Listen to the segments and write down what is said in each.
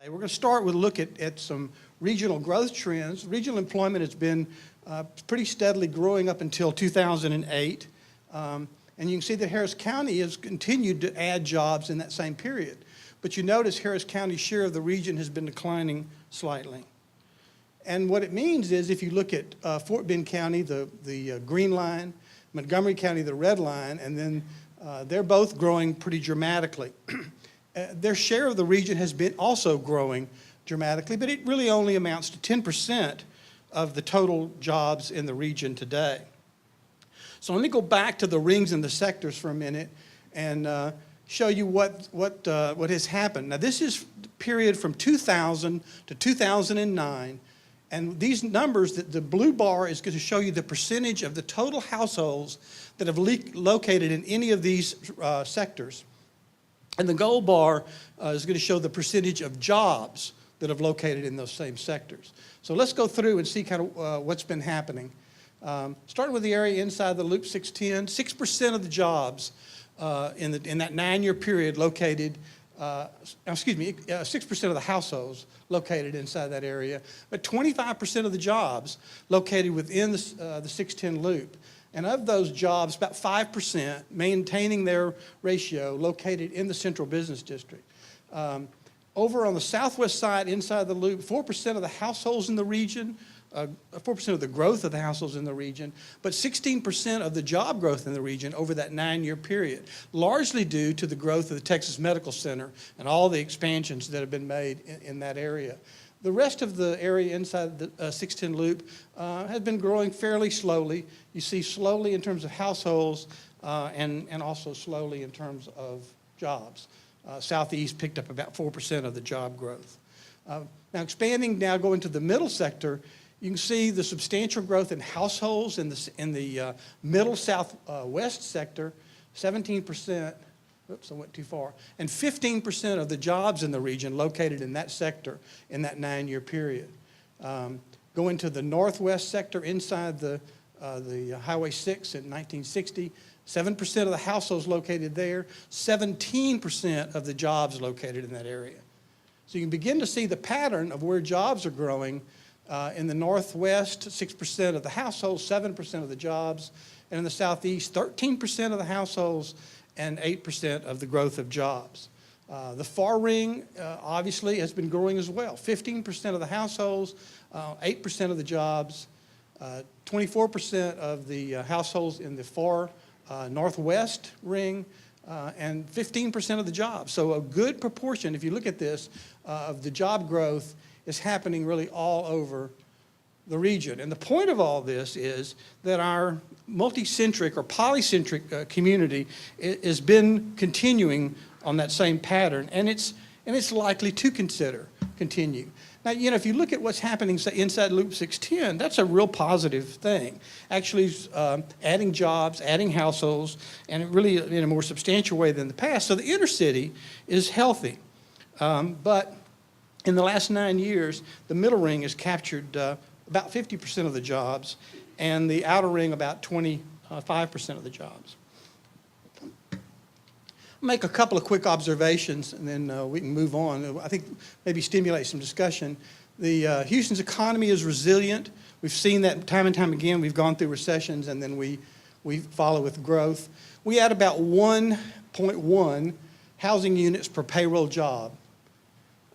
We're going to start with a look at some regional growth trends. Regional employment has been pretty steadily growing up until 2008. And you can see that Harris County has continued to add jobs in that same period. But you notice Harris County's share of the region has been declining slightly. And what it means is if you look at Fort Bend County, the green line, Montgomery County, the red line, and then they're both growing pretty dramatically. Their share of the region has been also growing dramatically, but it really only amounts to 10% of the total jobs in the region today. So let me go back to the rings and the sectors for a minute and show you what has happened. Now this is the period from 2000 to 2009, and these numbers, the blue bar is going to show you the percentage of the total households that have located in any of these sectors. And the gold bar is going to show the percentage of jobs that have located in those same sectors. So let's go through and see kind of what's been happening. Starting with the area inside the Loop 610, 6% of the jobs in that 9-year period located, 6% of the households located inside that area, but 25% of the jobs located within the 610 Loop. And of those jobs, about 5%, maintaining their ratio, located in the Central Business District. Over on the southwest side, inside the Loop, 4% of the households in the region, 4% of the growth of the households in the region, but 16% of the job growth in the region over that 9-year period, largely due to the growth of the Texas Medical Center and all the expansions that have been made in that area. The rest of the area inside the 610 Loop has been growing fairly slowly. You see slowly in terms of households and also slowly in terms of jobs. Southeast picked up about 4% of the job growth. Now expanding, going to the middle sector, you can see the substantial growth in households in the middle southwest sector, 17%. Oops, I went too far. And 15% of the jobs in the region located in that sector in that 9-year period. Going to the northwest sector inside the Highway 6 in 1960, 7% of the households located there, 17% of the jobs located in that area. So you can begin to see the pattern of where jobs are growing. In the northwest, 6% of the households, 7% of the jobs, and in the southeast, 13% of the households and 8% of the growth of jobs. The far ring, obviously, has been growing as well. 15% of the households, 8% of the jobs, 24% of the households in the far northwest ring, and 15% of the jobs. So a good proportion, if you look at this, of the job growth is happening really all over the region. And the point of all this is that our multicentric or polycentric community has been continuing on that same pattern, and it's likely to continue. Now, if you look at what's happening inside Loop 610, that's a real positive thing. Actually, adding jobs, adding households, and really in a more substantial way than the past. So the inner city is healthy, but in the last 9 years, the middle ring has captured about 50% of the jobs, and the outer ring about 25% of the jobs. I'll make a couple of quick observations, and then we can move on. I think maybe stimulate some discussion. Houston's economy is resilient. We've seen that time and time again. We've gone through recessions, and then we follow with growth. We add about 1.1 housing units per payroll job.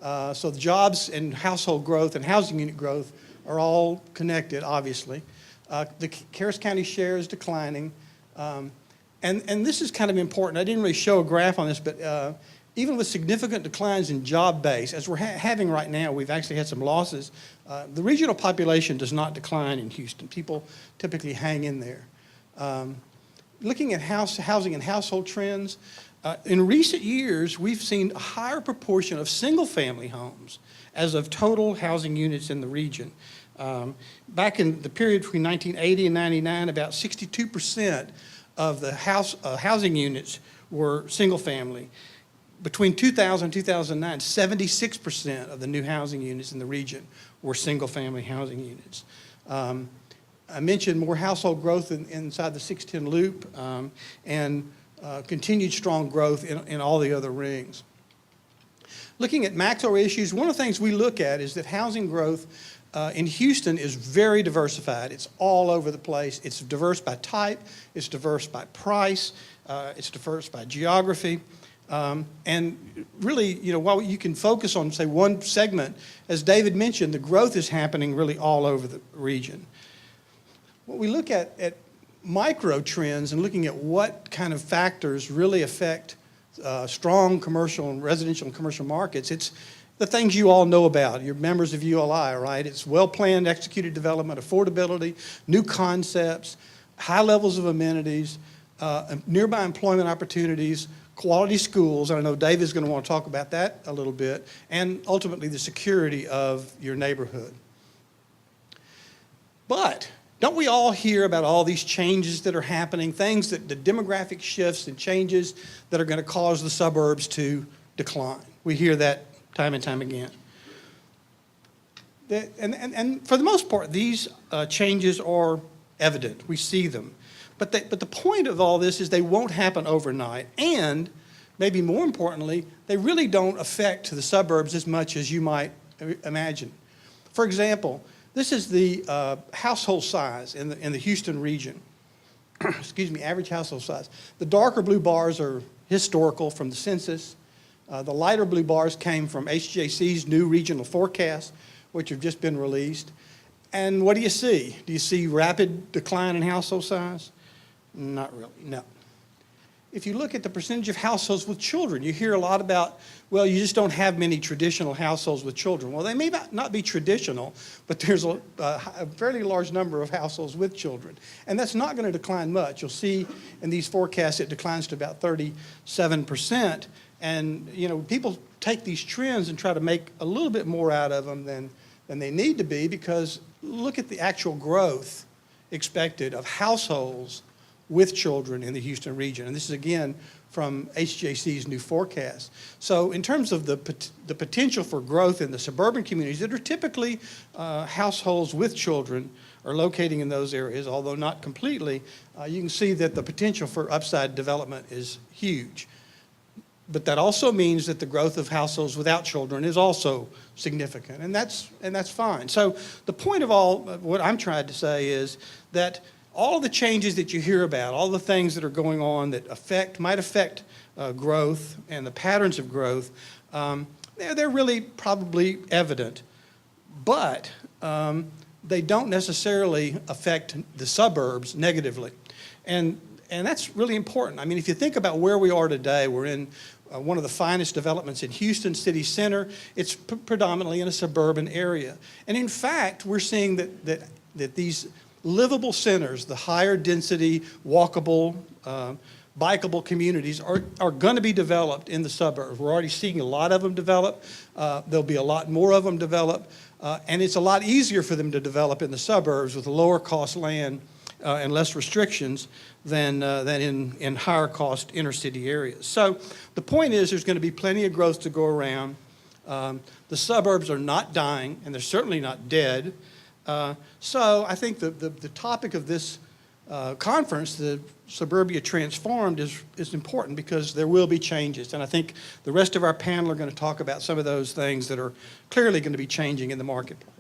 So the jobs and household growth and housing unit growth are all connected, obviously. The Harris County share is declining. And this is kind of important. I didn't really show a graph on this, but even with significant declines in job base, as we're having right now, we've actually had some losses. The regional population does not decline in Houston. People typically hang in there. Looking at housing and household trends, in recent years, we've seen a higher proportion of single-family homes as of total housing units in the region. Back in the period between 1980 and 99, about 62% of the housing units were single-family. Between 2000 and 2009, 76% of the new housing units in the region were single-family housing units. I mentioned more household growth inside the 610 Loop, and continued strong growth in all the other rings. Looking at macro issues, one of the things we look at is that housing growth in Houston is very diversified. It's all over the place. It's diverse by type, it's diverse by price, it's diverse by geography. And really, while you can focus on, say, one segment, as David mentioned, the growth is happening really all over the region. When we look at micro trends and looking at what kind of factors really affect strong commercial and residential and commercial markets, it's the things you all know about. You're members of ULI, right? It's well-planned, executed development, affordability, new concepts, high levels of amenities, nearby employment opportunities, quality schools, and I know David's going to want to talk about that a little bit, and ultimately the security of your neighborhood. But don't we all hear about all these changes that are happening, things that the demographic shifts and changes that are going to cause the suburbs to decline? We hear that time and time again. And for the most part, these changes are evident. We see them. But the point of all this is they won't happen overnight, and maybe more importantly, they really don't affect the suburbs as much as you might imagine. For example, this is the household size in the Houston region. Excuse me, average household size. The darker blue bars are historical from the census. The lighter blue bars came from HJC's new regional forecast, which have just been released. And what do you see? Do you see rapid decline in household size? Not really, no. If you look at the percentage of households with children, you hear a lot about, well, you just don't have many traditional households with children. Well, they may not be traditional, but there's a fairly large number of households with children. And that's not going to decline much. You'll see in these forecasts it declines to about 37%. And, people take these trends and try to make a little bit more out of them than they need to be, because look at the actual growth expected of households with children in the Houston region. And this is, again, from HJC's new forecast. So in terms of the potential for growth in the suburban communities that are typically households with children are locating in those areas, although not completely, you can see that the potential for upside development is huge. But that also means that the growth of households without children is also significant, and that's fine. So the point of all what I'm trying to say is that all the changes that you hear about, all the things that are going on that might affect growth and the patterns of growth, they're really probably evident, but they don't necessarily affect the suburbs negatively. And that's really important. I mean, if you think about where we are today, we're in one of the finest developments in Houston City Center. It's predominantly in a suburban area. And in fact, we're seeing that these livable centers, the higher density, walkable, bikeable communities are going to be developed in the suburbs. We're already seeing a lot of them develop. There'll be a lot more of them develop. And it's a lot easier for them to develop in the suburbs with lower cost land and less restrictions than in higher cost inner city areas. So the point is there's going to be plenty of growth to go around. The suburbs are not dying, and they're certainly not dead. So I think the topic of this conference, the Suburbia Transformed, is important because there will be changes. And I think the rest of our panel are going to talk about some of those things that are clearly going to be changing in the marketplace.